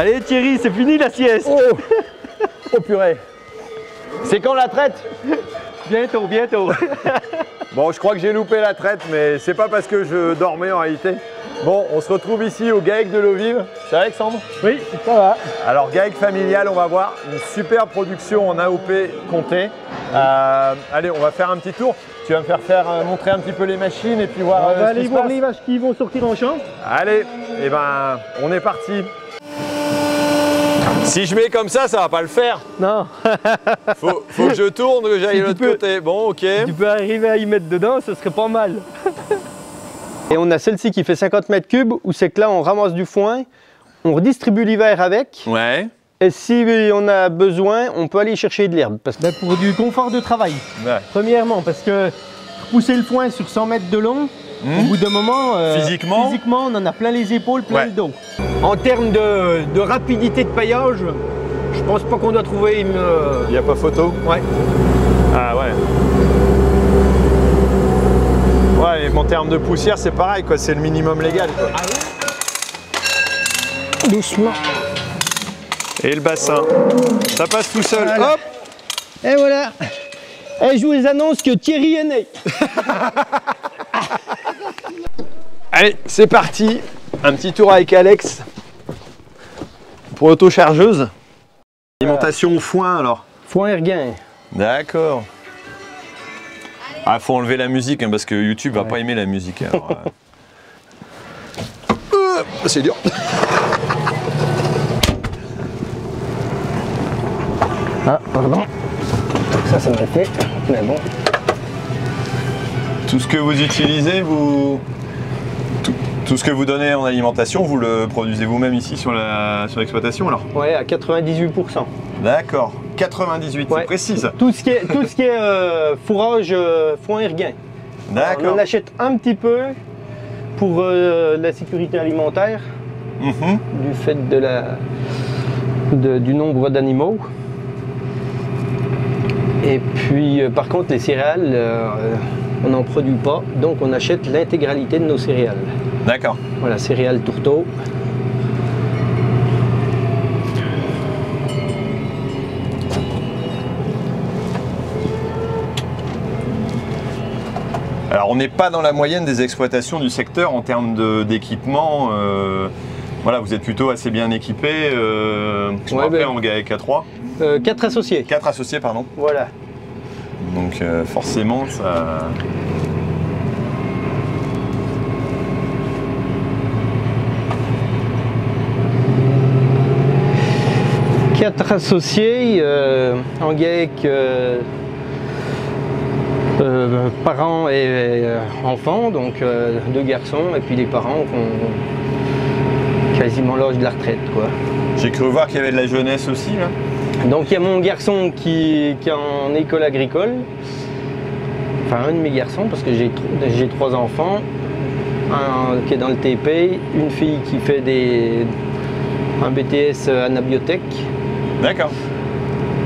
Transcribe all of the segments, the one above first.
Allez Thierry, c'est fini la sieste. Oh, oh purée. C'est quand la traite? Bientôt, bientôt. Bon, je crois que j'ai loupé la traite, mais c'est pas parce que je dormais en réalité. Bon, on se retrouve ici au GAEC de l'eau vive. C'est vrai, Alexandre? Oui, ça va. Alors, GAEC familial, on va voir une super production en AOP Comté. Allez, on va faire un petit tour. Tu vas me faire montrer un petit peu les machines et puis voir On va ce qui aller se voir passe. les vaches qui vont sortir en champ. Allez, et ben, on est parti. Si je mets comme ça va pas le faire. Non. Faut que je tourne, que j'aille Si de tu l'autre peux. côté. Bon, ok. Tu peux arriver à y mettre dedans, ce serait pas mal. Et on a celle-ci qui fait 50 mètres cubes, où c'est que là on ramasse du foin, on redistribue l'hiver avec. Ouais. Et si on a besoin, on peut aller chercher de l'herbe. Pour du confort de travail. Ouais. Premièrement, parce que pousser le foin sur 100 mètres de long, au bout d'un moment, Physiquement, on en a plein les épaules, plein Ouais. le dos. En termes de rapidité de paillage, je pense pas qu'on doit trouver une... Il n'y a pas photo? Ouais. Ah ouais. Ouais, et en termes de poussière, c'est pareil, quoi. C'est le minimum légal, quoi. Doucement. Et le bassin, ça passe tout seul. Voilà. Hop. Et voilà. Et je vous annonce que Thierry est né. Allez, c'est parti. Un petit tour avec Alex pour l'autochargeuse. Alimentation au foin, alors. Foin erguin. D'accord. Ah, faut enlever la musique, hein, parce que YouTube va pas aimer la musique. Alors, c'est dur. Ah, pardon. Ça m'a fait, mais bon. Tout ce que vous utilisez, tout ce que vous donnez en alimentation, vous le produisez vous-même ici sur l'exploitation, alors? Ouais, à 98%. D'accord. 98, Ouais. c'est précise. Tout ce qui est fourrage foin erguin. D'accord. On achète un petit peu pour la sécurité alimentaire, du fait du nombre d'animaux. Et puis, par contre, les céréales, on n'en produit pas, donc on achète l'intégralité de nos céréales. D'accord. Voilà, céréales tourteaux. Alors, on n'est pas dans la moyenne des exploitations du secteur en termes d'équipement. Voilà, vous êtes plutôt assez bien équipés. Ouais, après, ben- on GAEC à 3. 4 associés. 4 associés, pardon. Voilà. Donc, forcément, ça... Quatre associés en GAEC, parents et enfants, donc 2 garçons, et puis les parents qui ont quasiment l'âge de la retraite, quoi. J'ai cru voir qu'il y avait de la jeunesse aussi, là. Donc il y a mon garçon qui est en école agricole, enfin un de mes garçons, parce que j'ai 3 enfants, un qui est dans le TP, une fille qui fait un BTS anabiotech, D'accord.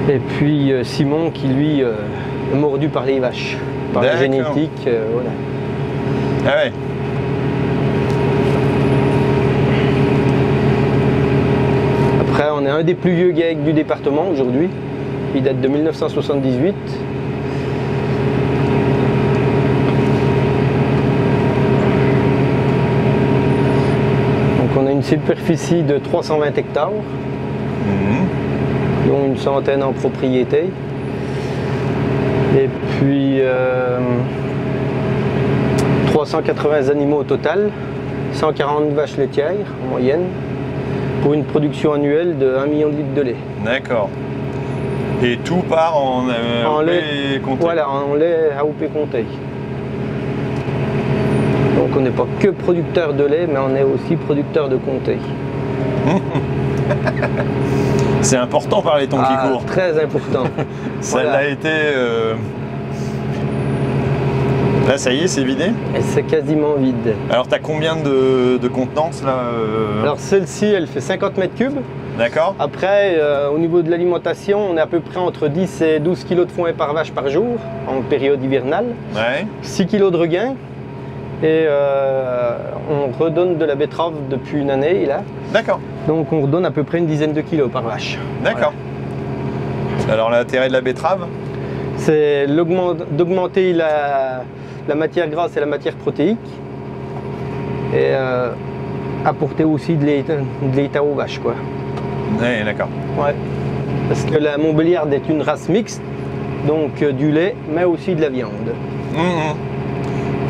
et puis Simon qui lui est mordu par les vaches, par la D'accord. génétique, voilà. Ah ouais. Après on est un des plus vieux GAEC du département aujourd'hui, il date de 1978. Donc on a une superficie de 320 hectares, dont une centaine en propriété. Et puis 380 animaux au total, 140 vaches laitières en moyenne, pour une production annuelle de 1 million de litres de lait. D'accord. Et tout part en lait comté. Voilà, en lait AOP Comté. Donc on n'est pas que producteur de lait, mais on est aussi producteur de comté. C'est important par les temps qui courent. Très important. Ça Voilà. l'a été... Là, ça y est, c'est vidé. Et c'est quasiment vide. Alors, tu as combien de contenance, là Alors celle-ci, elle fait 50 mètres cubes. D'accord. Après, au niveau de l'alimentation, on est à peu près entre 10 et 12 kg de foin par vache par jour, en période hivernale. Ouais. 6 kg de regain Et on redonne de la betterave depuis une année là. D'accord. Donc on redonne à peu près une dizaine de kilos par vache. D'accord. Voilà. Alors l'intérêt de la betterave? C'est d'augmenter la matière grasse et la matière protéique. Et apporter aussi de l'état aux vaches, quoi. Oui, d'accord. Ouais. Parce que la Montbéliarde est une race mixte, donc du lait, mais aussi de la viande.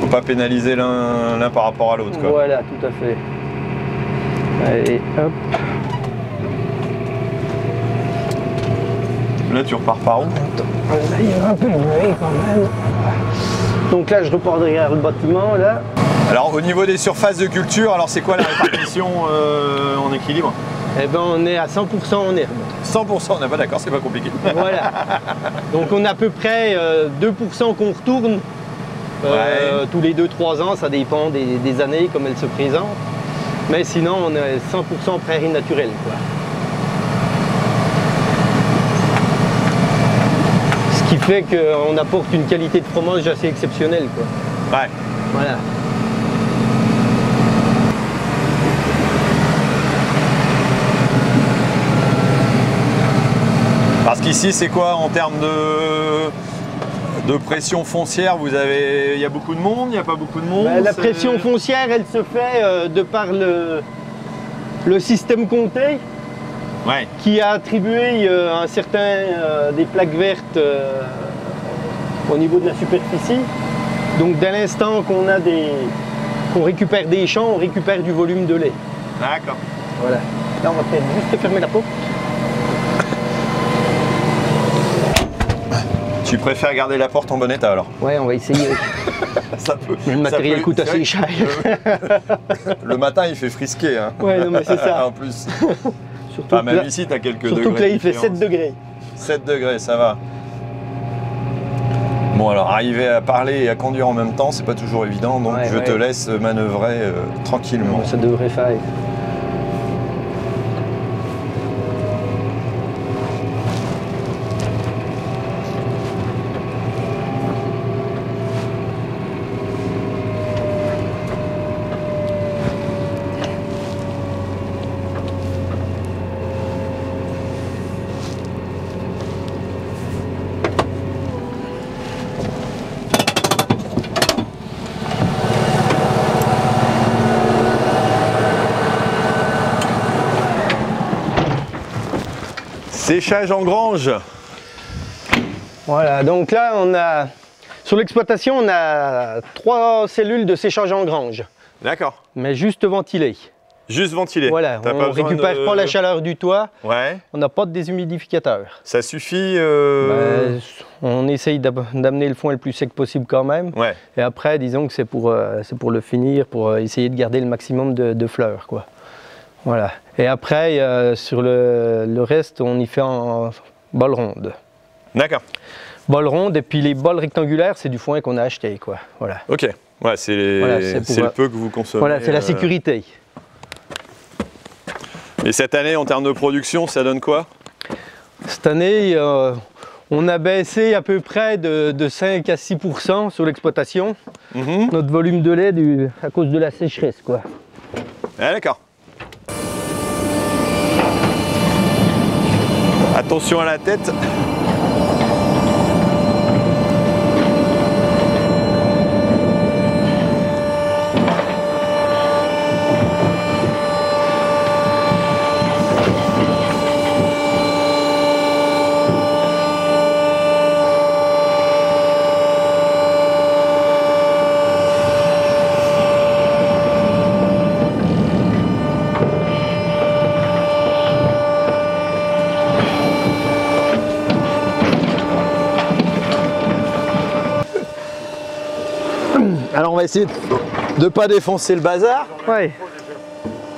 Faut pas pénaliser l'un par rapport à l'autre, quoi. Voilà, tout à fait. Allez, hop. Là, tu repars par où? Attends, là, il y a un peu de bruit quand même. Donc là, je repars derrière le bâtiment, là. Alors, au niveau des surfaces de culture, alors c'est quoi la répartition en équilibre? Eh ben, on est à 100% en herbe. 100%, on n'est pas d'accord, c'est pas compliqué. Voilà. Donc on a à peu près 2% qu'on retourne tous les 2-3 ans, ça dépend des années comme elles se présentent. Mais sinon on est 100% prairie naturelle, quoi. Ce qui fait qu'on apporte une qualité de fromage assez exceptionnelle, quoi. Ouais. Voilà. Parce qu'ici, c'est quoi en termes de pression foncière? Il y a beaucoup de monde, il n'y a pas beaucoup de monde? La pression foncière, elle se fait de par le système Comté, ouais, qui a attribué des plaques vertes au niveau de la superficie. Donc dès l'instant qu'on récupère des champs, on récupère du volume de lait. D'accord. Voilà. Là, on va peut-être juste fermer la porte. Tu préfères garder la porte en bon état alors? Ouais, on va essayer. Ça peut, le matériel coûte assez cher. Le matin, il fait frisquer. Hein. Ouais, non, mais c'est ça. En plus. Surtout même là, ici, tu as quelques degrés. Surtout que là, il fait 7 degrés. 7 degrés, ça va. Bon, alors, arriver à parler et à conduire en même temps, c'est pas toujours évident, donc je te laisse manœuvrer tranquillement. Ça devrait faire. Séchage en grange. Voilà, donc là, sur l'exploitation, on a 3 cellules de séchage en grange. D'accord. Mais juste ventilées. Juste ventilé. Voilà, on ne récupère pas la chaleur du toit. Ouais. On n'a pas de déshumidificateur. Ça suffit on essaye d'amener le foin le plus sec possible quand même. Ouais. Et après, disons que c'est pour le finir, pour essayer de garder le maximum de fleurs, quoi. Voilà. Et après, sur le reste, on y fait en bol ronde. D'accord. Bol ronde, et puis les bols rectangulaires, c'est du foin qu'on a acheté, quoi. Voilà. Ok. Ouais, c'est le peu que vous consommez. Voilà, c'est la sécurité. Et cette année, en termes de production, ça donne quoi? Cette année, on a baissé à peu près de 5 à 6% sur l'exploitation. Notre volume de lait à cause de la sécheresse, quoi. Ah, d'accord. Attention à la tête. Alors on va essayer de ne pas défoncer le bazar. Ouais.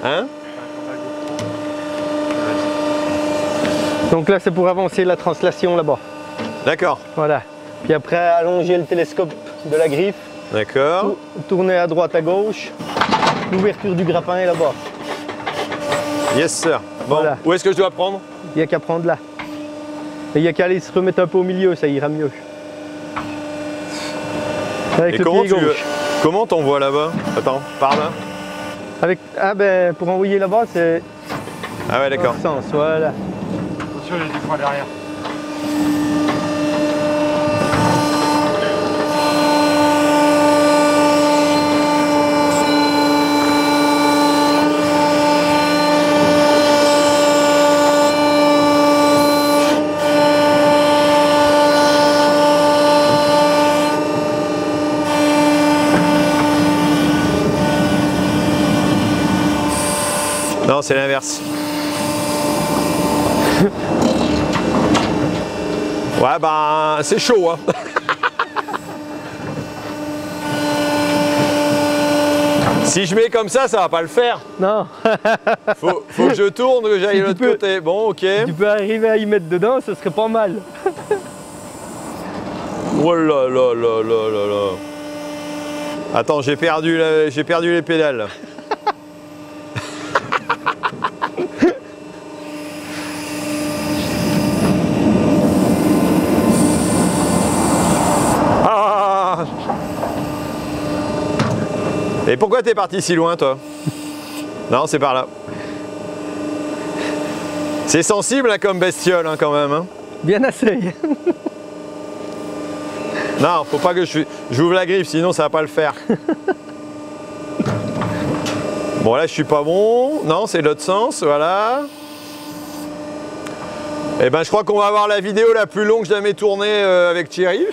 Hein? Donc là, c'est pour avancer la translation là-bas. D'accord. Voilà. Puis après, allonger le télescope de la griffe. D'accord. Tourner à droite, à gauche. L'ouverture du grappin est là-bas. Yes sir. Bon, voilà. Où est-ce que je dois prendre? Il n'y a qu'à prendre là. Et il n'y a qu'à aller se remettre un peu au milieu, ça ira mieux. Avec Et le comment pied tu gauche. Comment t'envoies là-bas? Attends, par là. Avec, ah ben pour envoyer là-bas c'est... Ah ouais, d'accord. Sens, voilà. Attention les deux fois derrière. Non, c'est l'inverse. Ouais, ben, c'est chaud, hein. Si je mets comme ça va pas le faire. Non. Faut que je tourne, que j'aille de l'autre côté. Bon, ok. Tu peux arriver à y mettre dedans, ce serait pas mal. Oh là là là là là là. Attends, j'ai perdu les pédales. Là. Ah. Et pourquoi t'es parti si loin, toi? Non, c'est par là. C'est sensible hein, comme bestiole hein, quand même. Hein. Bien assez. Non, faut pas que j'ouvre la griffe, sinon ça va pas le faire. Bon là je suis pas bon. Non, c'est l'autre sens, voilà. Eh ben je crois qu'on va avoir la vidéo la plus longue jamais tournée avec Thierry.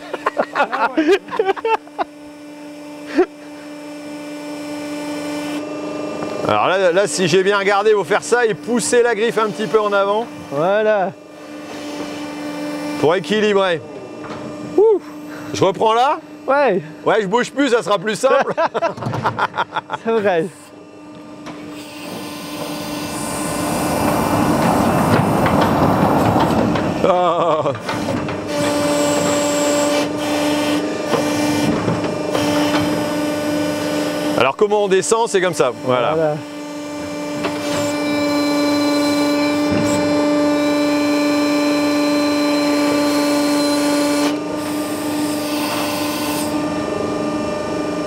Alors là, si j'ai bien regardé, il faut faire ça et pousser la griffe un petit peu en avant. Voilà. Pour équilibrer. Ouh. Je reprends là? Ouais. Ouais, je bouge plus, ça sera plus simple. C'est vrai. Oh. Alors comment on descend? C'est comme ça. Voilà.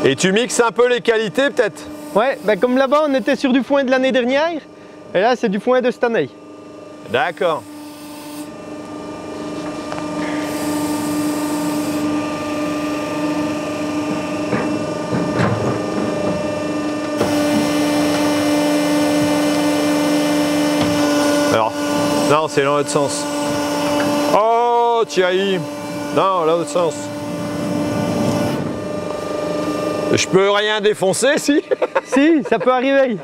Et tu mixes un peu les qualités peut-être? Ouais, ben comme là-bas on était sur du foin de l'année dernière, et là c'est du foin de cette année. D'accord. Alors, non, c'est dans l'autre sens. Oh, Thierry! Non, l'autre sens. Je peux rien défoncer, si? Si, ça peut arriver.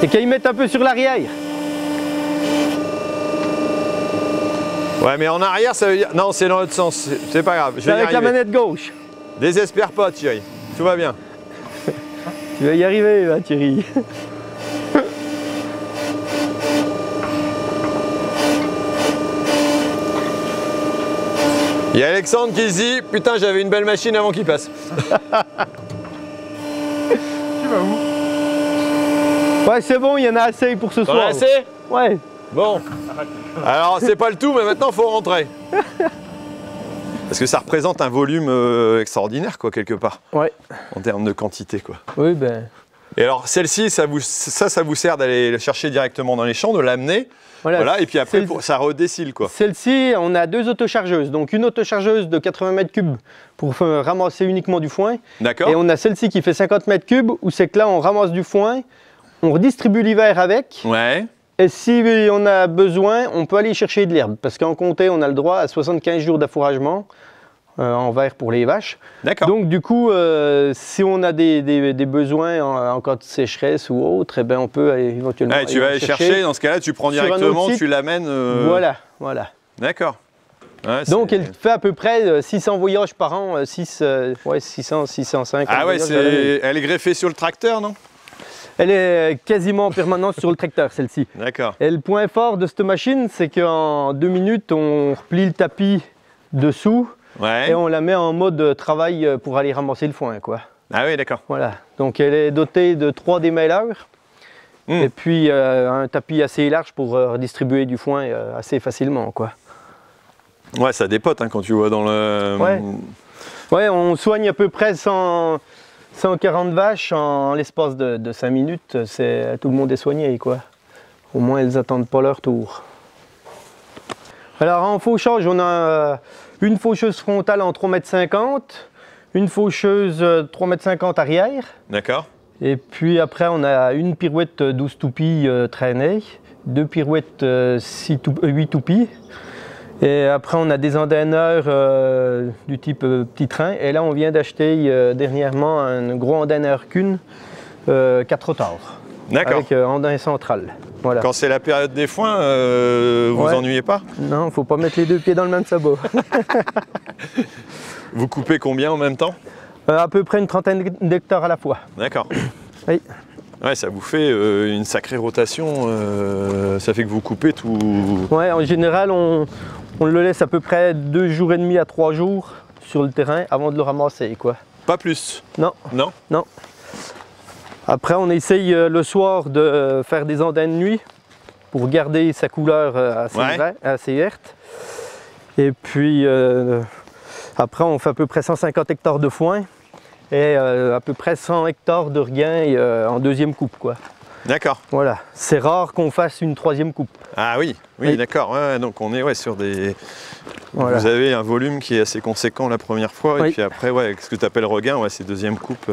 Et qu'ils mettent un peu sur l'arrière. Ouais, mais en arrière, ça veut dire... Non, c'est dans l'autre sens. C'est pas grave. C'est avec la manette gauche. Désespère pas, Thierry. Tout va bien. Tu vas y arriver, là, Thierry. Il y a Alexandre qui se dit, putain, j'avais une belle machine avant qu'il passe. Tu vas où? Ouais, c'est bon, il y en a assez pour ce T'en soir. as assez? Ouais. Bon. Alors, c'est pas le tout, mais maintenant, il faut rentrer. Parce que ça représente un volume extraordinaire, quoi, quelque part. Ouais. En termes de quantité, quoi. Oui, ben. Et alors, celle-ci, ça vous sert d'aller le chercher directement dans les champs, de l'amener. Voilà, et puis après, ça redécile, quoi. Celle-ci, on a deux autochargeuses. Donc, une autochargeuse de 80 mètres cubes pour ramasser uniquement du foin. D'accord. Et on a celle-ci qui fait 50 mètres cubes, où c'est que là, on ramasse du foin, on redistribue l'hiver avec. Ouais. Et si on a besoin, on peut aller chercher de l'herbe. Parce qu'en comté, on a le droit à 75 jours d'affouragement en vert pour les vaches. D'accord. Donc du coup, si on a des besoins en cas de sécheresse ou autre, eh ben, on peut éventuellement Ouais, tu vas aller chercher, dans ce cas-là, tu prends directement, tu l'amènes. Voilà, voilà. D'accord. Ouais, donc elle fait à peu près 600 voyages par an, 600, 605. Ah ouais, elle est greffée sur le tracteur, non? Elle est quasiment en permanence sur le tracteur, celle-ci. D'accord. Et le point fort de cette machine, c'est qu'en 2 minutes, on replie le tapis dessous et on la met en mode travail pour aller ramasser le foin, quoi. Ah oui, d'accord. Voilà. Donc elle est dotée de 3 démêleurs et puis un tapis assez large pour redistribuer du foin assez facilement, quoi. Ouais, ça dépote hein, quand tu vois dans le... Ouais. Ouais, on soigne à peu près 140 vaches en l'espace de 5 minutes. Tout le monde est soigné, quoi. Au moins, elles n'attendent pas leur tour. Alors, en fauchage, on a une faucheuse frontale en 3,50 m, une faucheuse 3,50 m arrière. D'accord. Et puis après, on a une pirouette 12 toupies traînées, deux pirouettes 8 toupies. Et après, on a des andaineurs du type petit train. Et là, on vient d'acheter dernièrement un gros andaineur Kuhn 4 rotors. D'accord. Avec andain central. Voilà. Quand c'est la période des foins, vous vous ennuyez pas? Non, il ne faut pas mettre les deux pieds dans le même sabot. Vous coupez combien en même temps? À peu près une trentaine d'hectares à la fois. D'accord. Oui. Ouais, ça vous fait une sacrée rotation. Ça fait que vous coupez tout. Ouais, en général, on le laisse à peu près 2 jours et demi à 3 jours sur le terrain avant de le ramasser, quoi. Pas plus? Non. Non? Non. Après, on essaye le soir de faire des andains de nuit pour garder sa couleur assez verte. Et puis, après, on fait à peu près 150 hectares de foin et à peu près 100 hectares de regain en deuxième coupe, quoi. D'accord. Voilà. C'est rare qu'on fasse une troisième coupe. Ah oui, oui. D'accord. Ouais, donc on est sur des... Voilà. Vous avez un volume qui est assez conséquent la première fois, Oui. et puis après, ce que tu appelles regain, c'est deuxième coupe.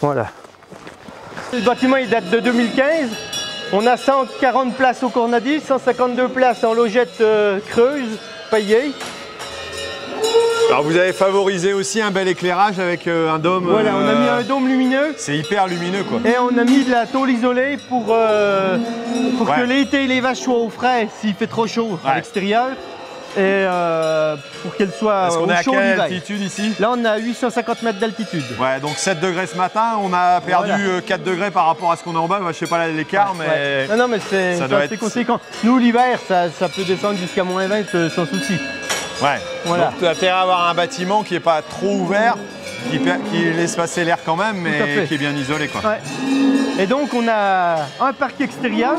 Voilà. Le bâtiment il date de 2015. On a 140 places au cornadis, 152 places en logette creuse, paillée. Alors vous avez favorisé aussi un bel éclairage avec un dôme. Voilà, on a mis un dôme lumineux. C'est hyper lumineux quoi. Et on a mis de la tôle isolée pour que l'été les vaches soient au frais s'il fait trop chaud à l'extérieur. Et pour qu'elles soient Est-ce au qu'on est à chaud quelle l'hiver. altitude ici? Là on est à 850 mètres d'altitude. Ouais, donc 7 degrés ce matin, on a perdu 4 degrés par rapport à ce qu'on a en bas. Je sais pas l'écart, mais... Non, mais c'est ça doit assez être... conséquent. Nous l'hiver, ça peut descendre jusqu'à moins 20 sans souci. Ouais, voilà. Donc tu as intérêt à avoir un bâtiment qui n'est pas trop ouvert, qui laisse passer l'air quand même, mais qui est bien isolé, quoi. Ouais. Et donc on a un parc extérieur,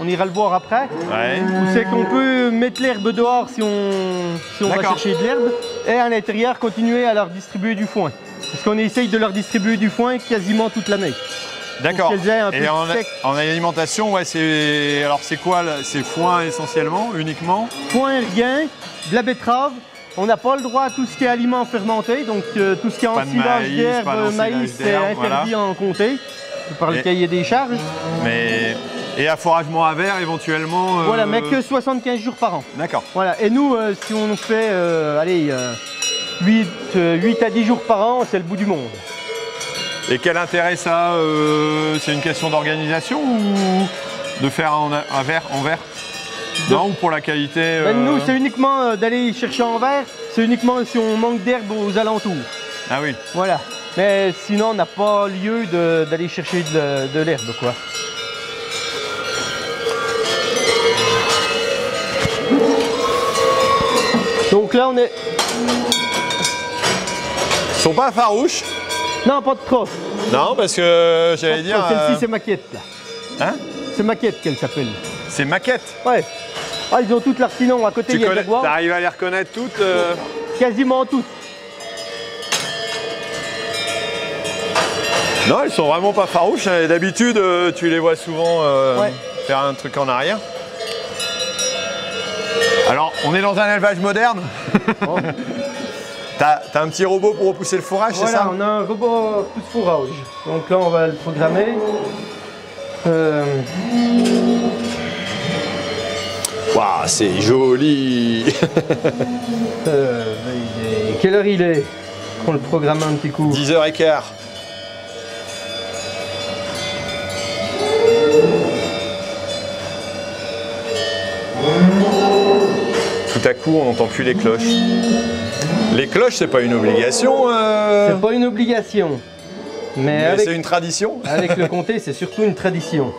on ira le voir après, où c'est qu'on peut mettre l'herbe dehors si on va chercher de l'herbe, et à l'intérieur continuer à leur distribuer du foin. Parce qu'on essaye de leur distribuer du foin quasiment toute l'année. D'accord. Et en alimentation, c'est quoi? C'est foin essentiellement, uniquement? Foin, rien, de la betterave. On n'a pas le droit à tout ce qui est aliments fermentés, donc tout ce qui est ensilage d'herbe, maïs, c'est interdit en comté par le cahier des charges. Et afforagement à verre éventuellement Voilà, mais que 75 jours par an. D'accord. Voilà. Et nous, si on fait 8 à 10 jours par an, c'est le bout du monde. Et quel intérêt ça c'est une question d'organisation ou de faire un verre en verre? Non, ou pour la qualité Nous, c'est uniquement d'aller chercher en verre, c'est uniquement si on manque d'herbe aux alentours. Ah oui. Voilà. Mais sinon, on n'a pas lieu d'aller chercher de l'herbe, quoi. Donc là, on est... Ils sont pas farouches? Non, pas de trop. Non, parce que j'allais dire... Celle-ci, c'est Maquette, là. Hein? C'est Maquette qu'elle s'appelle. C'est Maquette? Ouais. Ah, ils ont toutes leurs petits noms. À côté, il y a Jaguar. Tu arrives à les reconnaître toutes Quasiment toutes. Non, ils sont vraiment pas farouches. D'habitude, tu les vois souvent faire un truc en arrière. Alors, on est dans un élevage moderne. Oh. T'as un petit robot pour repousser le fourrage, c'est ça? Voilà, on a un robot pousse fourrage. Donc là, on va le programmer. Waouh, c'est joli. Quelle heure il est? On le programme un petit coup. 10h15. Tout à coup, on n'entend plus les cloches. Les cloches, c'est pas une obligation. C'est pas une obligation. Mais c'est une tradition. Avec le comté, c'est surtout une tradition.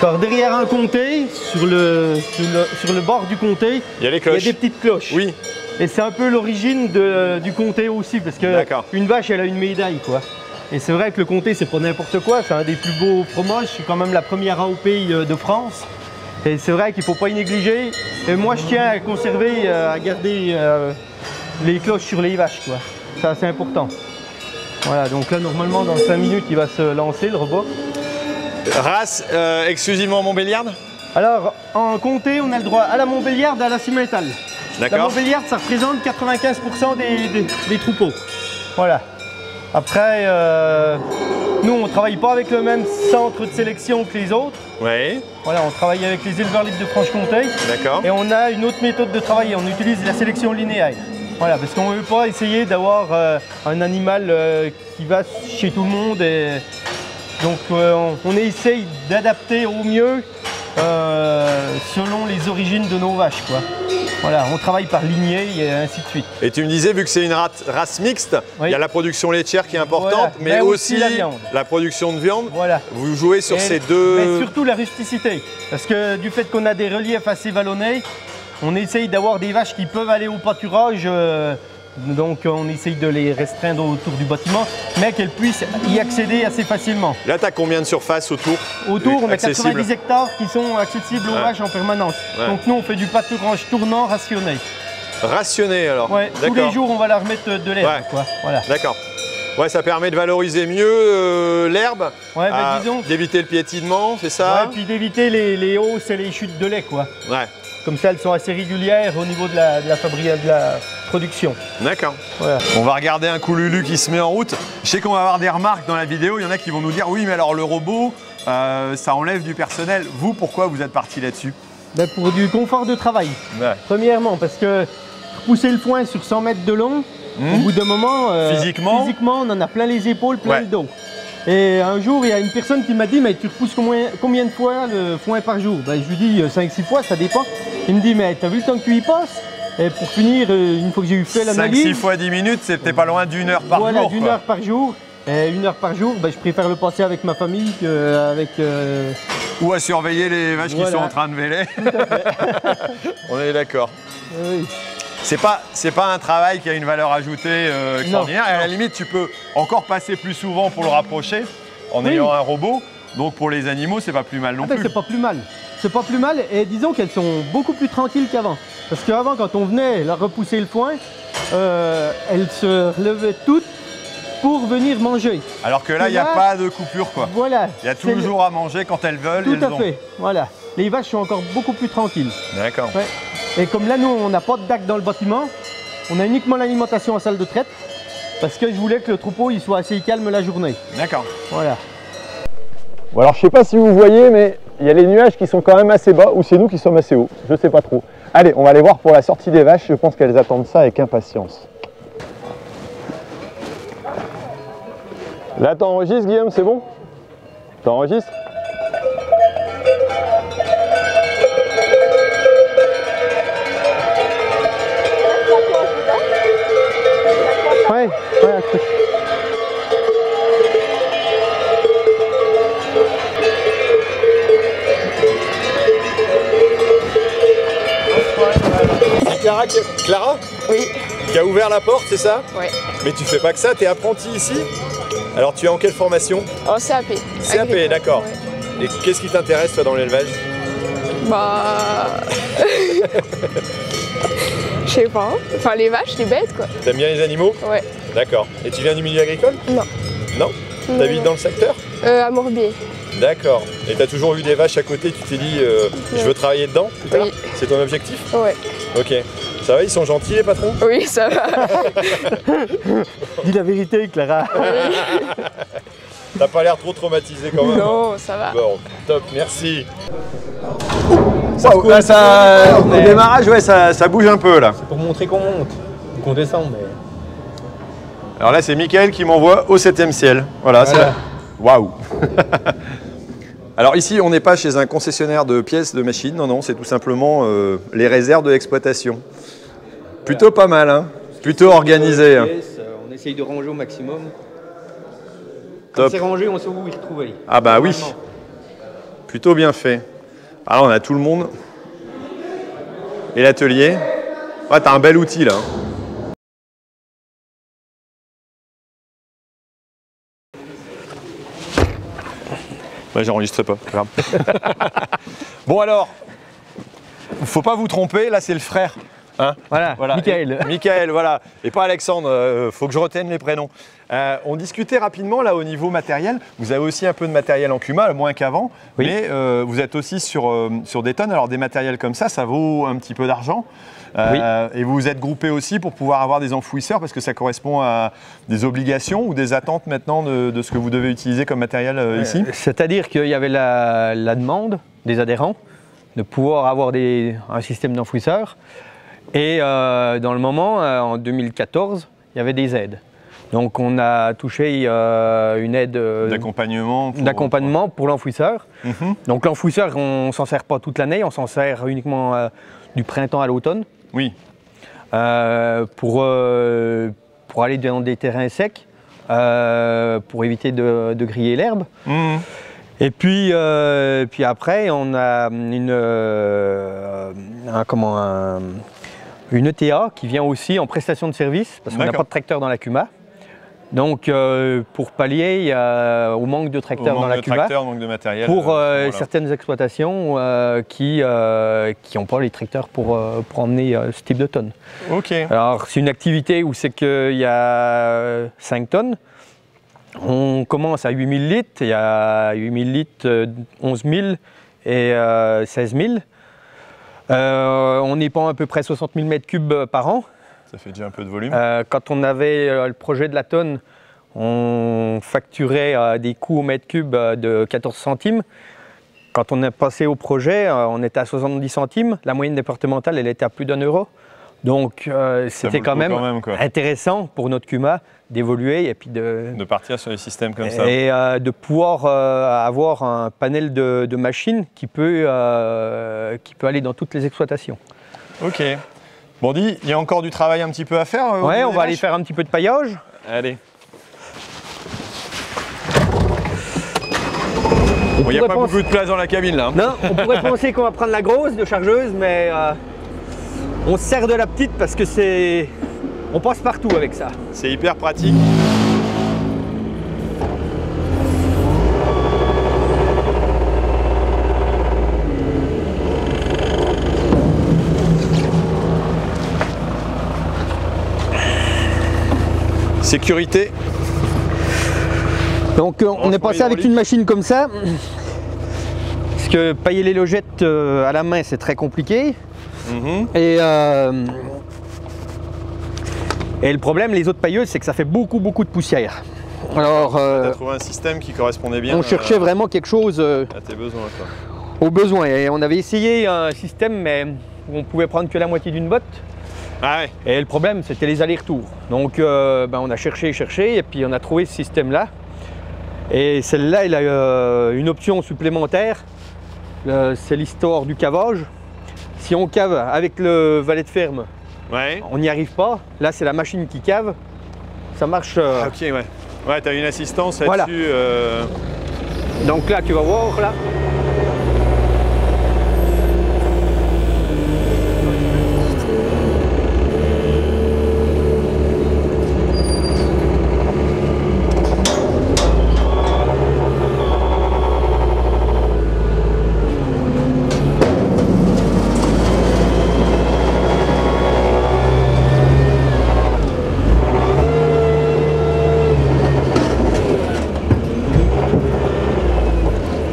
Alors derrière un comté, sur le bord du comté, il y a les cloches. Il y a des petites cloches. Oui. Et c'est un peu l'origine du comté aussi, parce que une vache, elle a une médaille, quoi. Et c'est vrai que le comté, c'est pas n'importe quoi, c'est un des plus beaux fromages, c'est quand même la première AOP de France. Et c'est vrai qu'il ne faut pas y négliger. Et moi, je tiens à conserver, à garder les cloches sur les vaches, quoi. Ça, c'est important. Voilà, donc là, normalement, dans 5 minutes, il va se lancer, le robot. Race exclusivement Montbéliarde? Alors, en comté, on a le droit à la Montbéliarde et à la Simmental. La D'accord. Montbéliarde, ça représente 95% des troupeaux. Voilà. Après, nous, on ne travaille pas avec le même centre de sélection que les autres. Oui. Voilà, on travaille avec les éleveurs libres de Franche-Comté. D'accord. Et on a une autre méthode de travailler. On utilise la sélection linéaire. Voilà, parce qu'on ne veut pas essayer d'avoir un animal qui va chez tout le monde. Et donc, on essaye d'adapter au mieux selon les origines de nos vaches, quoi. Voilà, on travaille par lignée et ainsi de suite. Et tu me disais, vu que c'est une race mixte, Oui. il y a la production laitière qui est importante, Voilà. mais aussi la viande. la production de viande. Voilà. Vous jouez sur Et- ces deux... Mais surtout la rusticité. Parce que du fait qu'on a des reliefs assez vallonnés, on essaye d'avoir des vaches qui peuvent aller au pâturage. Donc on essaye de les restreindre autour du bâtiment, mais qu'elles puissent y accéder assez facilement. Là, tu as combien de surface autour? Autour, on a Accessible. 90 hectares qui sont accessibles aux Ouais. vaches en permanence. Ouais. Donc nous, on fait du pâturage tournant rationné. Rationné alors. Ouais, tous les jours, on va leur mettre de l'herbe, Ouais. quoi. Voilà. D'accord. Ouais, ça permet de valoriser mieux l'herbe, Ouais, bah, disons. d'éviter le piétinement, c'est Ouais, ça? puis d'éviter les hausses et les chutes de lait, quoi. Ouais. Comme ça, elles sont assez régulières au niveau de la production. D'accord. Voilà. On va regarder un coup Lulu qui se met en route. Je sais qu'on va avoir des remarques dans la vidéo. Il y en a qui vont nous dire oui, mais alors le robot, ça enlève du personnel. Vous, pourquoi vous êtes parti là-dessus? Ben, pour du confort de travail, Ouais. premièrement, parce que pousser le foin sur 100 mètres de long, au bout d'un moment, Physiquement, on en a plein les épaules, plein Ouais. le dos. Et un jour, il y a une personne qui m'a dit, mais tu repousses combien de fois le foin par jour? Ben, je lui dis 5-6 fois, ça dépend. Il me dit, mais t'as vu le temps que tu y passes? Et pour finir, une fois que j'ai eu fait l'analyse, 5-6 fois 10 minutes, c'était pas loin d'une heure par voilà, jour. d'une quoi. heure par jour. Et 1 heure par jour, ben, je préfère le passer avec ma famille qu'avec... Ou à surveiller les vaches qui Voilà. sont en train de véler. On est d'accord. oui. C'est pas un travail qui a une valeur ajoutée extraordinaire. Et à la non. limite, tu peux encore passer plus souvent pour le rapprocher en Oui. ayant un robot. Donc pour les animaux, c'est pas plus mal non Ah ben, plus. c'est pas plus mal. C'est pas plus mal et disons qu'elles sont beaucoup plus tranquilles qu'avant. Parce qu'avant, quand on venait leur repousser le foin, elles se relevaient toutes pour venir manger. Alors que là, il n'y a Là, pas de coupure, quoi. Voilà. Il y a C'est toujours à manger quand elles veulent. Tout elles à ont. fait. Voilà. Les vaches sont encore beaucoup plus tranquilles. D'accord. Ouais. Et comme là, nous, on n'a pas de DAC dans le bâtiment, on a uniquement l'alimentation en salle de traite. Parce que je voulais que le troupeau il soit assez calme la journée. D'accord. Voilà. Bon alors je sais pas si vous voyez, mais il y a les nuages qui sont quand même assez bas, ou c'est nous qui sommes assez hauts, je sais pas trop. Allez, on va aller voir pour la sortie des vaches, je pense qu'elles attendent ça avec impatience. Là t'enregistres Guillaume, c'est bon? T'enregistres? Ouais, accroche. C'est Clara Oui, qui a ouvert la porte, c'est ça? ouais. Mais tu fais pas que ça, tu es apprenti ici? Alors tu es en quelle formation? En CAP. CAP, Agricole, d'accord. ouais. Et qu'est-ce qui t'intéresse toi dans l'élevage? Bah. Je sais pas. Enfin, les vaches, les bêtes, quoi. T'aimes bien les animaux? Ouais. D'accord. Et tu viens du milieu agricole? Non. Non? Non, T'habites non. dans le secteur? À Morbier. D'accord. Et t'as toujours eu des vaches à côté, tu t'es dit je veux travailler dedans plus tard? Oui. C'est ton objectif? Ouais. Ok. Ça va, ils sont gentils les patrons? Oui, ça va. Dis la vérité, Clara. T'as pas l'air trop traumatisé quand même. Non, ça va. Bon, top, merci. Wow, Là, au démarrage, ouais, ça bouge un peu là. Pour montrer qu'on monte, qu'on descend, mais... Alors là, c'est Mickaël qui m'envoie au 7e ciel. Voilà, c'est Voilà. waouh. Alors ici, on n'est pas chez un concessionnaire de pièces de machines, non, non, c'est tout simplement les réserves de l'exploitation. Plutôt pas mal, hein. Plutôt organisé. Hein. On essaye de ranger au maximum. Quand Top. c'est rangé, on sait où y retrouver. Ah bah oui, Normalement. plutôt bien fait. Alors on a tout le monde. Et l'atelier. Ouais, t'as un bel outil là. Ouais, j'enregistre pas, pas grave. Bon alors, faut pas vous tromper, là c'est le frère. Hein, Voilà, Michael. Michael, voilà. Et pas Alexandre, faut que je retienne les prénoms. On discutait rapidement là au niveau matériel. Vous avez aussi un peu de matériel en Kuma, moins qu'avant. Oui. Mais vous êtes aussi sur des tonnes. Alors des matériels comme ça vaut un petit peu d'argent. Oui. Et vous vous êtes groupé aussi pour pouvoir avoir des enfouisseurs parce que ça correspond à des obligations ou des attentes maintenant de ce que vous devez utiliser comme matériel ici. C'est-à-dire qu'il y avait la demande des adhérents de pouvoir avoir un système d'enfouisseur. Et dans le moment, en 2014, il y avait des aides. Donc on a touché une aide d'accompagnement pour l'enfouisseur. Donc l'enfouisseur, on ne s'en sert pas toute l'année, on s'en sert uniquement du printemps à l'automne. Oui. Pour aller dans des terrains secs, pour éviter de griller l'herbe. Et puis après, on a une ETA qui vient aussi en prestation de service, parce qu'on n'a pas de tracteur dans la Kuma. Donc pour pallier au manque de tracteurs dans la Kuma, manque de matériel, pour certaines exploitations qui n'ont pas les tracteurs pour emmener ce type de tonnes. Ok. Alors c'est une activité où c'est qu'il y a 5 tonnes. On commence à 8000 litres, il y a 8000 litres, 11 000 et 16 000. On y prend à peu près 60 000 m3 par an. Ça fait déjà un peu de volume. Quand on avait le projet de la tonne, on facturait des coûts au mètre cube de 14 centimes. Quand on est passé au projet, on était à 70 centimes. La moyenne départementale, elle était à plus d'1 euro. Donc c'était quand même intéressant pour notre Kuma d'évoluer et puis de partir sur des systèmes comme ça. Et de pouvoir avoir un panel de machines qui peut aller dans toutes les exploitations. Ok. Bon, il y a encore du travail un petit peu à faire. Ouais, on va aller faire un petit peu de paillage. Allez. Il n'y a pas beaucoup de place dans la cabine là. Non, on pourrait penser qu'on va prendre la grosse de chargeuse, mais on se sert de la petite parce que on passe partout avec ça. C'est hyper pratique. Sécurité. Donc on est passé avec une machine comme ça. Parce que pailler les logettes à la main c'est très compliqué. Et le problème, les autres pailleuses, c'est que ça fait beaucoup de poussière. Alors, on a trouvé un système qui correspondait bien. On cherchait vraiment quelque chose à tes besoins, quoi. Aux besoins. Et on avait essayé un système, mais où on pouvait prendre que la moitié d'une botte. Ah ouais. Et le problème, c'était les allers-retours. Donc, on a cherché, et puis on a trouvé ce système-là. Et celle-là, elle a une option supplémentaire. C'est l'histoire du cavage. Si on cave avec le valet de ferme, on n'y arrive pas. Là, c'est la machine qui cave. Ça marche. Ok, ouais. Ouais, tu as une assistance là-dessus. Voilà. Donc là, tu vas voir, là.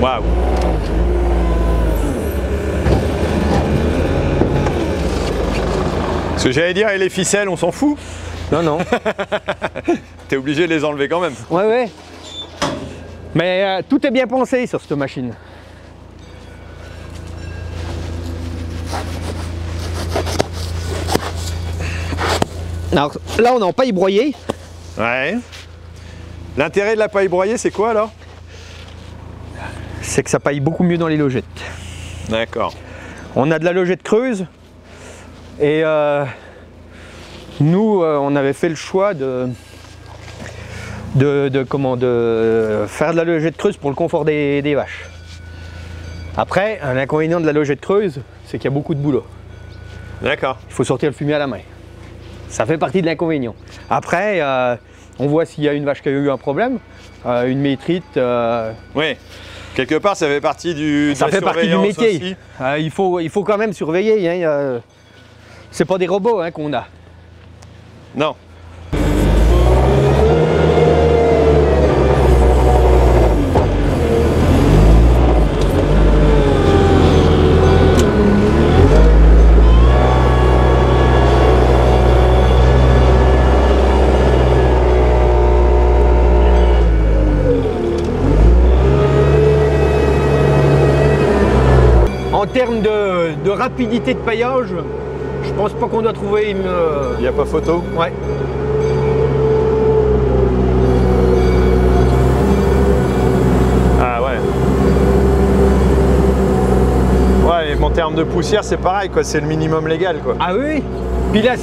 Waouh. Ce que j'allais dire, et les ficelles, on s'en fout. Non, non. T'es obligé de les enlever quand même. Ouais. Mais tout est bien pensé sur cette machine. Alors là, on est en paille broyée. Ouais. L'intérêt de la paille broyée, c'est quoi alors? C'est que ça paille beaucoup mieux dans les logettes. D'accord. On a de la logette creuse et nous, on avait fait le choix de faire de la logette creuse pour le confort des vaches. Après, l'inconvénient de la logette creuse, c'est qu'il y a beaucoup de boulot. D'accord. Il faut sortir le fumier à la main. Ça fait partie de l'inconvénient. Après, on voit s'il y a une vache qui a eu un problème, une métrite. Oui. Quelque part, ça fait partie de Ça la fait partie du surveillance métier. aussi. Il faut quand même surveiller. Hein, c'est pas des robots hein, qu'on a. Non. En termes de rapidité de paillage, je pense pas qu'on doit trouver une. Il n'y a pas photo? Ouais. Ah ouais. Ouais, et en termes de poussière, c'est pareil, quoi. C'est le minimum légal, quoi. Ah oui. Puis là,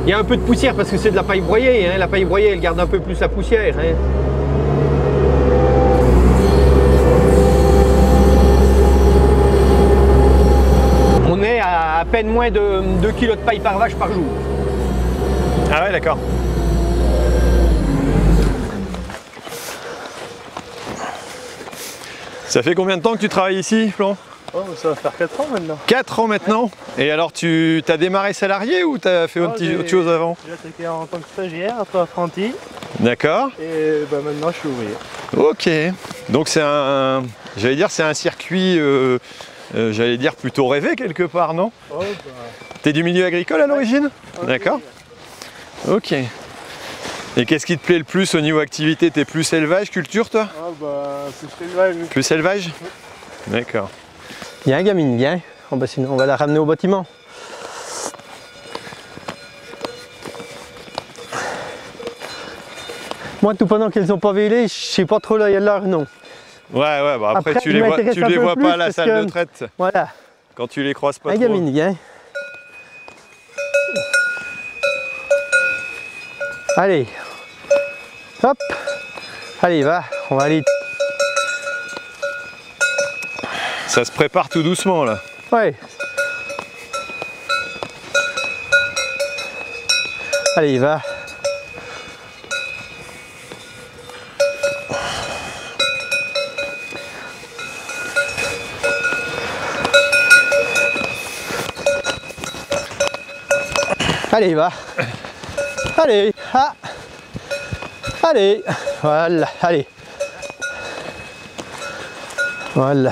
il y a un peu de poussière parce que c'est de la paille broyée. Hein. La paille broyée, elle garde un peu plus la poussière. Hein. On est à peine moins de 2 kg de paille par vache par jour. Ah ouais, d'accord. Ça fait combien de temps que tu travailles ici, Florent? Oh, ça va faire 4 ans maintenant. 4 ans maintenant. Et alors, tu as démarré salarié ou tu as fait autre chose avant? J'ai attaqué en tant que stagiaire, après apprenti, D'accord. et bah, maintenant je suis ouvrier. Ok. Donc c'est j'allais dire, c'est un circuit, j'allais dire plutôt rêvé quelque part, non? Oh, bah, T'es du milieu agricole à l'origine? oui. D'accord. Ok. Et qu'est-ce qui te plaît le plus au niveau activité? T'es plus élevage, culture, toi? Ah bah, c'est l'élevage. Plus élevage? D'accord. Viens, gamine, viens. Oh, bah, sinon, on va la ramener au bâtiment. Moi, tout pendant qu'elles n'ont pas vélé, je sais pas trop là, il y a l'heure, non. Ouais, ouais, bah après, Après, tu je les m'intéresse un les peu vois plus pas à la parce salle que- de traite Voilà. quand tu les croises pas Viens, trop. gamine, viens. Allez. Hop. Allez, va. On va aller. Ça se prépare tout doucement là. Ouais. Allez, va. Allez, va. Allez, ah. Allez, voilà, allez. Voilà.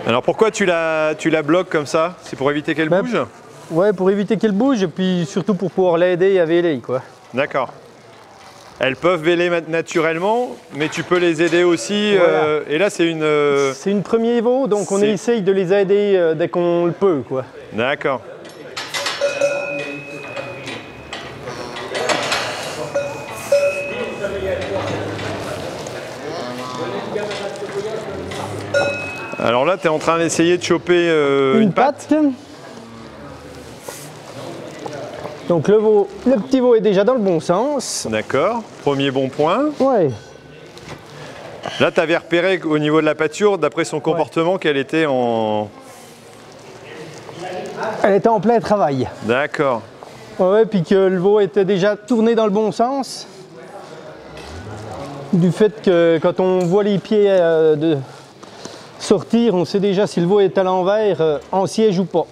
Alors pourquoi tu la bloques comme ça? C'est pour éviter qu'elle Bah, bouge? Ouais, pour éviter qu'elle bouge et puis surtout pour pouvoir l'aider à véler, quoi. D'accord. Elles peuvent véler naturellement, mais tu peux les aider aussi. Voilà. Et là, c'est une. C'est une première Evo, donc on c'est- essaye de les aider dès qu'on le peut, quoi. D'accord. Alors là, tu es en train d'essayer de choper une patte. Donc le petit veau est déjà dans le bon sens. D'accord. Premier bon point. Ouais. Là, tu avais repéré au niveau de la pâture, d'après son comportement, qu'elle était en. Elle était en plein travail. D'accord. Ouais, puis que le veau était déjà tourné dans le bon sens. Du fait que quand on voit les pieds de sortir, on sait déjà si le veau est à l'envers, en siège ou pas.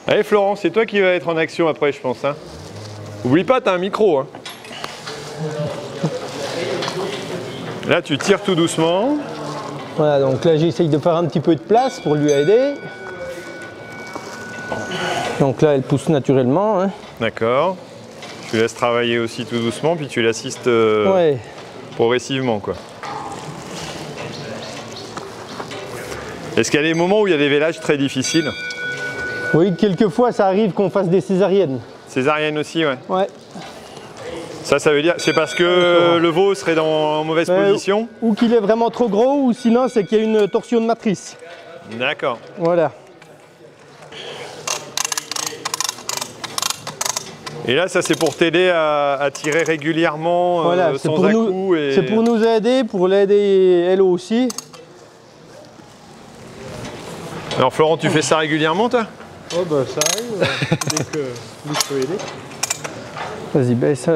Allez Florent, c'est toi qui vas être en action après, je pense. Hein. Oublie pas, tu as un micro. Hein. Là, tu tires tout doucement. Voilà, donc là j'essaye de faire un petit peu de place pour lui aider. Donc là elle pousse naturellement. Hein. D'accord. Tu laisses travailler aussi tout doucement, puis tu l'assistes Ouais. progressivement, quoi. Est-ce qu'il y a des moments où il y a des vélages très difficiles? Oui, quelquefois ça arrive qu'on fasse des césariennes. Césarienne aussi, ouais. Ouais. Ça veut dire, c'est parce que le veau serait en mauvaise position? Ou qu'il est vraiment trop gros, ou sinon c'est qu'il y a une torsion de matrice. D'accord. Voilà. Et là, ça c'est pour t'aider à tirer régulièrement Voilà, c'est sans pour, à-coup et... c'est pour nous aider, pour l'aider elle aussi. Alors Florent, tu fais ça régulièrement, toi? Oh Oh bah ça arrive, dès que je peux aider. Vas-y, baisse.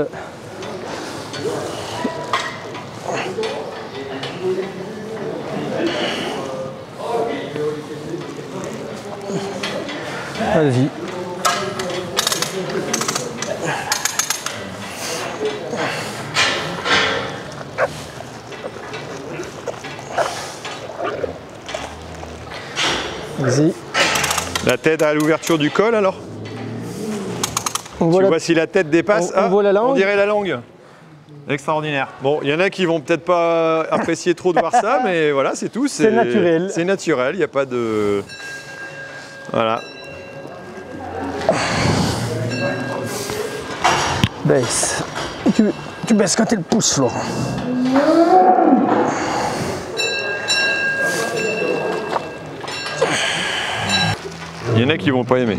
Vas-y. Vas-y. La tête à l'ouverture du col alors? On Tu voit vois si la tête dépasse. on voit la langue. On dirait la langue. Extraordinaire. Bon, il y en a qui vont peut-être pas apprécier trop de voir ça, mais voilà, c'est tout. C'est naturel. C'est naturel, il n'y a pas de... Voilà. Baisse. Tu baisses quand tu le pousses, Florent. Il y en a qui vont pas aimer.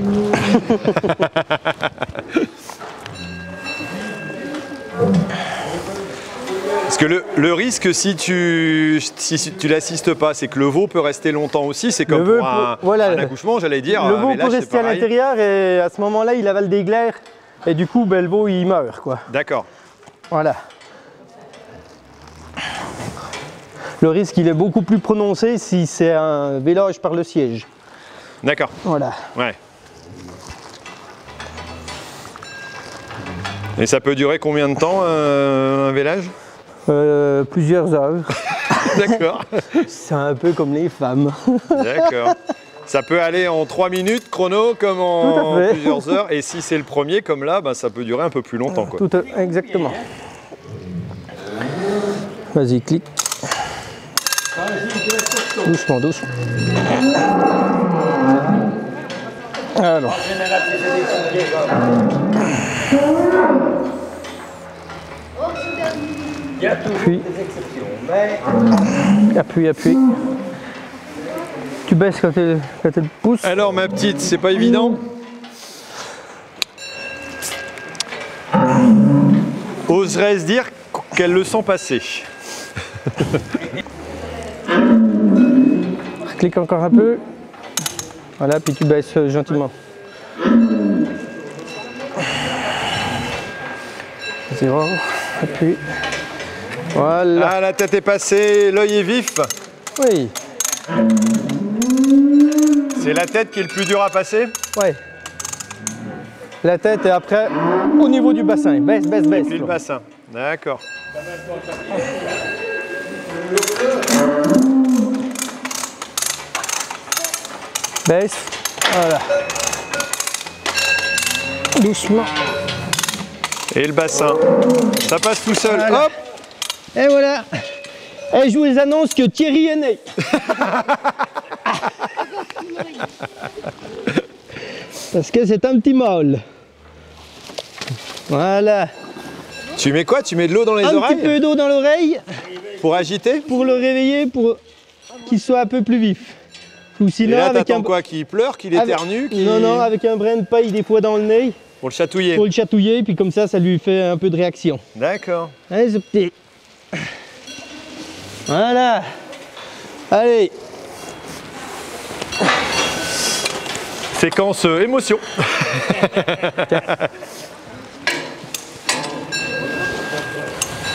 Parce que le risque, si tu l'assistes pas, c'est que le veau peut rester longtemps aussi. C'est comme pour un accouchement, j'allais dire. Le veau mais là, peut c'est rester à pareil. l'intérieur et à ce moment-là, il avale des glaires. Et du coup, ben, le veau, il meurt, quoi. D'accord. Voilà. Le risque, il est beaucoup plus prononcé si c'est un vélage par le siège. D'accord. Voilà. Ouais. Et ça peut durer combien de temps, un vélage? Plusieurs heures. D'accord. C'est un peu comme les femmes. D'accord. Ça peut aller en 3 minutes chrono comme Tout à en fait. plusieurs heures. Et si c'est le premier comme là, ben, ça peut durer un peu plus longtemps, quoi. Exactement. Vas-y, clique. Doucement, doucement. Alors. Appuie. Tu baisses quand elle pousse. Alors ma petite, c'est pas évident? Oserais-je dire qu'elle le sent passer? Clique encore un peu. Voilà, puis tu baisses gentiment. Vas-y, appuie. Voilà. Ah, la tête est passée, l'œil est vif. Oui. C'est la tête qui est le plus dur à passer? Ouais. La tête et après, au niveau du bassin. Baisse. Puis le bassin. D'accord. Baisse. Voilà. Doucement. Et le bassin. Ça passe tout seul. Voilà. Hop! Et voilà. Et je vous annonce que Thierry est né. Parce que c'est un petit mâle. Voilà. Tu mets quoi? Tu mets de l'eau dans les Un oreilles? petit peu d'eau dans l'oreille Pour agiter? pour le réveiller, pour qu'il soit un peu plus vif. Ou Et sinon là, avec t'attends quoi? Qu'il pleure? Qu'il éternue? Non, avec un brin de paille des fois dans le nez Pour le chatouiller. pour le chatouiller, puis comme ça lui fait un peu de réaction. D'accord. Allez, ce petit. Voilà. Allez. Séquence émotion.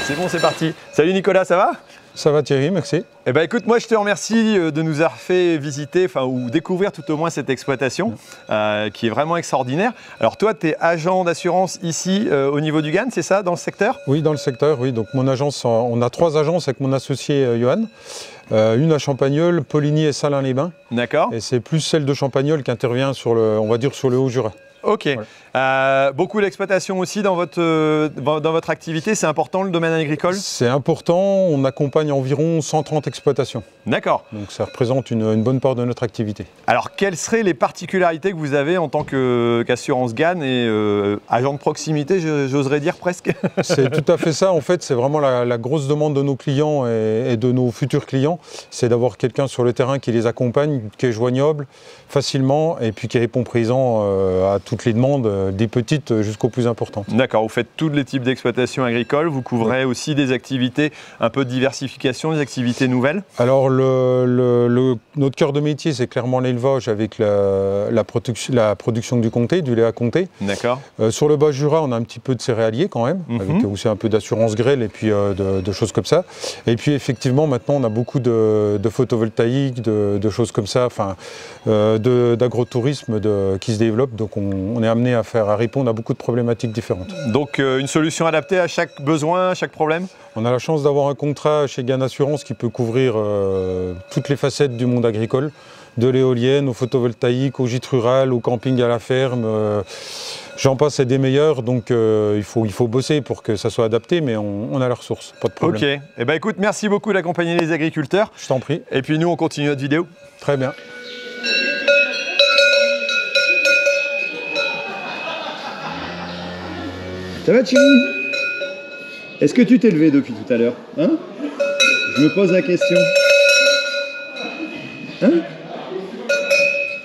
C'est bon, c'est parti. Salut Nicolas, ça va? Ça va Thierry, merci. Eh ben écoute, moi je te remercie de nous avoir fait visiter, ou découvrir tout au moins cette exploitation qui est vraiment extraordinaire. Alors toi, tu es agent d'assurance ici au niveau du GAN, c'est ça, dans le secteur? Oui, dans le secteur, oui. Donc mon agence, on a 3 agences avec mon associé Johan. Une à Champagnole, Poligny et Salins-les-Bains. D'accord. Et c'est plus celle de Champagnole qui intervient sur le, on va dire, sur le Haut-Jura. Ok. Voilà. Beaucoup d'exploitation aussi dans votre activité, c'est important le domaine agricole? C'est important, on accompagne environ 130 exploitations. D'accord. Donc ça représente une bonne part de notre activité. Alors, quelles seraient les particularités que vous avez en tant qu'assurance GAN et agent de proximité, j'oserais dire presque? C'est tout à fait ça. En fait, c'est vraiment la grosse demande de nos clients et de nos futurs clients. C'est d'avoir quelqu'un sur le terrain qui les accompagne, qui est joignable facilement et puis qui répond présent à toutes les demandes, des petites jusqu'aux plus importantes. D'accord, vous faites tous les types d'exploitation agricole, vous couvrez aussi des activités un peu diversifiées diversification, des activités nouvelles? Alors notre cœur de métier, c'est clairement l'élevage avec la production du comté, du lait à comté. D'accord. Sur le Bas-Jura, on a un petit peu de céréaliers quand même, avec aussi un peu d'assurance grêle et puis de choses comme ça. Et puis effectivement, maintenant, on a beaucoup de photovoltaïque, de choses comme ça, enfin, d'agrotourisme qui se développe. Donc on est amené à répondre à beaucoup de problématiques différentes. Donc une solution adaptée à chaque besoin, à chaque problème? On a la chance d'avoir un contrat chez Gann Assurance qui peut couvrir toutes les facettes du monde agricole, de l'éolienne au photovoltaïque, au gîte rural, au camping à la ferme. J'en passe, c'est des meilleurs, donc il faut bosser pour que ça soit adapté, mais on a la ressource, pas de problème. Ok, eh ben, écoute, merci beaucoup d'accompagner les agriculteurs. Je t'en prie. Et puis nous, on continue notre vidéo. Très bien. Ça va, Thierry? Est-ce que tu t'es levé depuis tout à l'heure? Hein? Je me pose la question. Hein?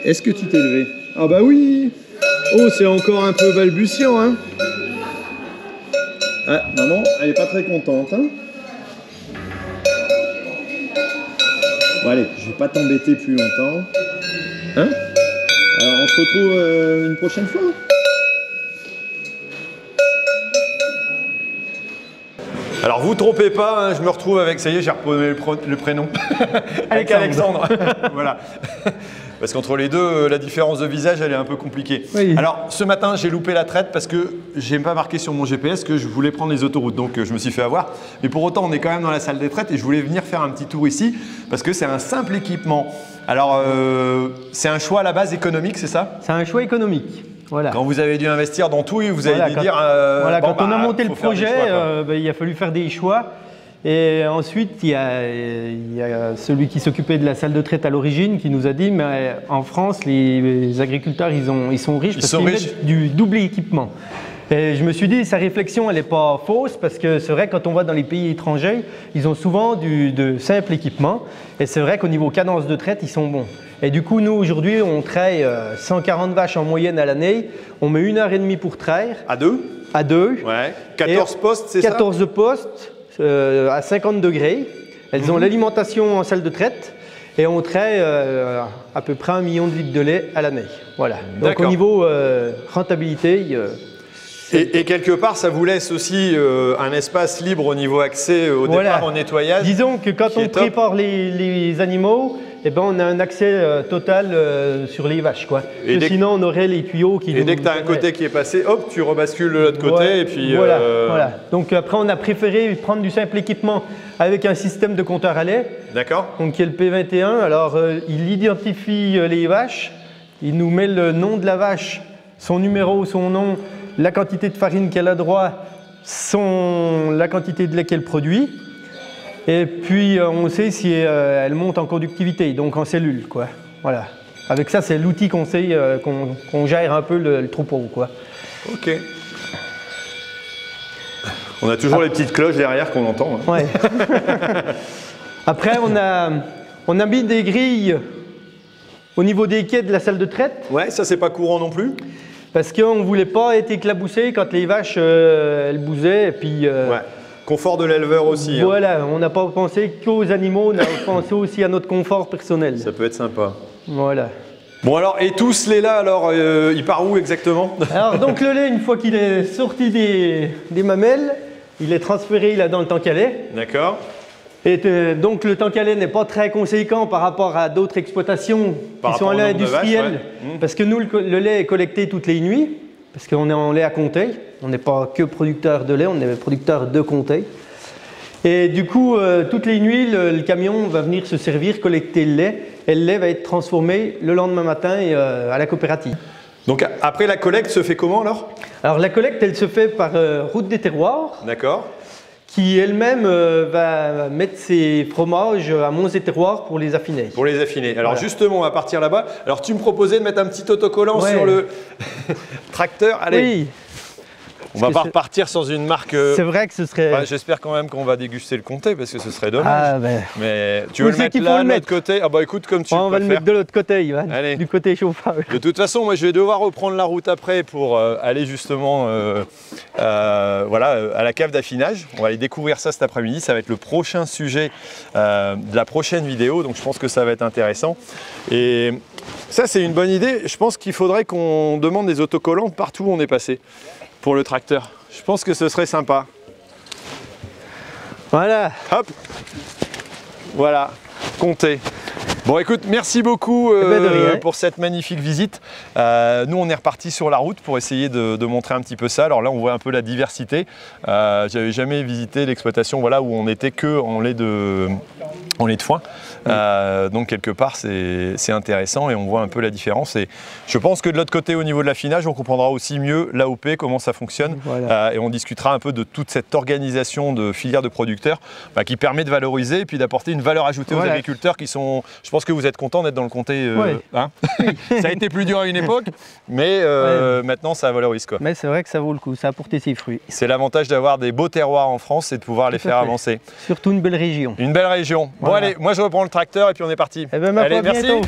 Est-ce que tu t'es levé? Ah bah oui! Oh, c'est encore un peu balbutiant, hein? Ah, maman, elle est pas très contente, hein? Bon, allez, je vais pas t'embêter plus longtemps. Hein? Alors, on se retrouve une prochaine fois? Alors vous trompez pas, hein, je me retrouve avec, ça y est, j'ai reposé le prénom. Avec Alexandre. Voilà. Parce qu'entre les deux, la différence de visage, elle est un peu compliquée. Oui. Alors ce matin, j'ai loupé la traite parce que j'ai pas marqué sur mon GPS que je voulais prendre les autoroutes. Donc je me suis fait avoir. Mais pour autant, on est quand même dans la salle des traites et je voulais venir faire un petit tour ici parce que c'est un simple équipement. Alors c'est un choix à la base économique, c'est ça? C'est un choix économique. Voilà. Quand vous avez dû investir dans tout, vous avez dû dire… Voilà, bon, quand on a monté le faut faire des projet, choix, il a fallu faire des choix. Et ensuite, il y a celui qui s'occupait de la salle de traite à l'origine qui nous a dit mais en France, les agriculteurs, ils sont riches parce qu'ils mettent du double équipement. Et je me suis dit, sa réflexion, elle n'est pas fausse parce que c'est vrai, quand on va dans les pays étrangers, ils ont souvent de simples équipements. Et c'est vrai qu'au niveau cadence de traite, ils sont bons. Et du coup, nous, aujourd'hui, on traille 140 vaches en moyenne à l'année. On met 1h30 pour traire. À deux? À deux. Ouais. 14 postes, c'est ça? 14 postes à 50 degrés. Elles ont l'alimentation en salle de traite. Et on traite à peu près 1 million de litres de lait à l'année. Voilà. Donc au niveau rentabilité… Et quelque part, ça vous laisse aussi un espace libre au niveau accès au départ au nettoyage. Disons que quand on prépare les animaux, eh ben on a un accès total sur les vaches, quoi. Sinon, on aurait les tuyaux qui… Et dès que tu as un côté qui est passé, hop, tu rebascules de l'autre côté. Et puis, voilà. Donc après, on a préféré prendre du simple équipement avec un système de compteur à lait. D'accord. Donc qui est le P21. Alors, il identifie les vaches, il nous met le nom de la vache, son numéro, son nom, la quantité de farine qu'elle a droit, la quantité de lait qu'elle produit. Et puis on sait si elle monte en conductivité, donc en cellules, quoi. Voilà. Avec ça, c'est l'outil qu'on sait, qu'on gère un peu le troupeau, quoi. Ok. On a toujours les petites cloches derrière qu'on entend. Hein. Ouais. Après, on a mis des grilles au niveau des quais de la salle de traite. Ouais, ça c'est pas courant non plus. Parce qu'on ne voulait pas être éclaboussé quand les vaches elles bousaient. Et puis, ouais. Confort de l'éleveur aussi. Voilà, on n'a pas pensé qu'aux animaux, on a pensé aussi à notre confort personnel. Ça peut être sympa. Voilà. Bon alors, et tout ce lait-là, alors, il part où exactement? Alors donc le lait, une fois qu'il est sorti des mamelles, il est transféré là dans le tank à lait. D'accord. Et donc le tank à lait n'est pas très conséquent par rapport à d'autres exploitations qui sont en lait industriel. Parce que nous, le lait est collecté toutes les nuits, parce qu'on est en lait à comté. On n'est pas que producteur de lait, on est producteur de comté. Et du coup, toutes les nuits, le camion va venir se servir, collecter le lait, et le lait va être transformé le lendemain matin à la coopérative. Donc après, la collecte se fait comment alors? Alors la collecte, elle se fait par route des terroirs. D'accord. Qui elle-même va mettre ses fromages à Monts et Terroirs pour les affiner. Pour les affiner. Alors justement, on va partir là-bas. Alors tu me proposais de mettre un petit autocollant sur le tracteur. Allez. Oui. On va que pas c'est- repartir sans une marque. C'est vrai que ce serait. Ouais, j'espère quand même qu'on va déguster le comté parce que ce serait dommage. Ah, ben. Mais tu Où veux le c'est mettre qu'il faut là, le de l'autre mettre côté? Ah bah écoute, comme tu On va le préfères. mettre de l'autre côté, Ivan. Allez. Du côté chauffage. De toute façon, moi je vais devoir reprendre la route après pour aller justement voilà, à la cave d'affinage. On va aller découvrir ça cet après-midi. Ça va être le prochain sujet de la prochaine vidéo, donc je pense que ça va être intéressant. Et ça, c'est une bonne idée. Je pense qu'il faudrait qu'on demande des autocollants partout où on est passé pour le tracteur. Je pense que ce serait sympa. Voilà. Hop, voilà, comptez. Bon écoute, merci beaucoup ben, de rien. pour cette magnifique visite. Nous on est reparti sur la route pour essayer de montrer un petit peu ça. Alors là on voit un peu la diversité. J'avais jamais visité l'exploitation voilà, où on était que en lait de foin. Donc quelque part c'est intéressant et on voit un peu la différence. Et je pense que de l'autre côté au niveau de l'affinage on comprendra aussi mieux l'AOP, comment ça fonctionne. Voilà. Et on discutera un peu de toute cette organisation de filière de producteurs qui permet de valoriser et puis d'apporter une valeur ajoutée aux Voilà. agriculteurs qui sont... Je pense que vous êtes content d'être dans le comté. Ouais. Hein ça a été plus dur à une époque, mais maintenant ça valorise quoi. Mais c'est vrai que ça vaut le coup, ça a porté ses fruits. C'est l'avantage d'avoir des beaux terroirs en France et de pouvoir les Tout à faire fait. avancer. Surtout une belle région. Une belle région. Bon Voilà. allez, moi je reprends le tracteur et puis on est parti. Eh ben, ma Allez, foi, merci. bientôt.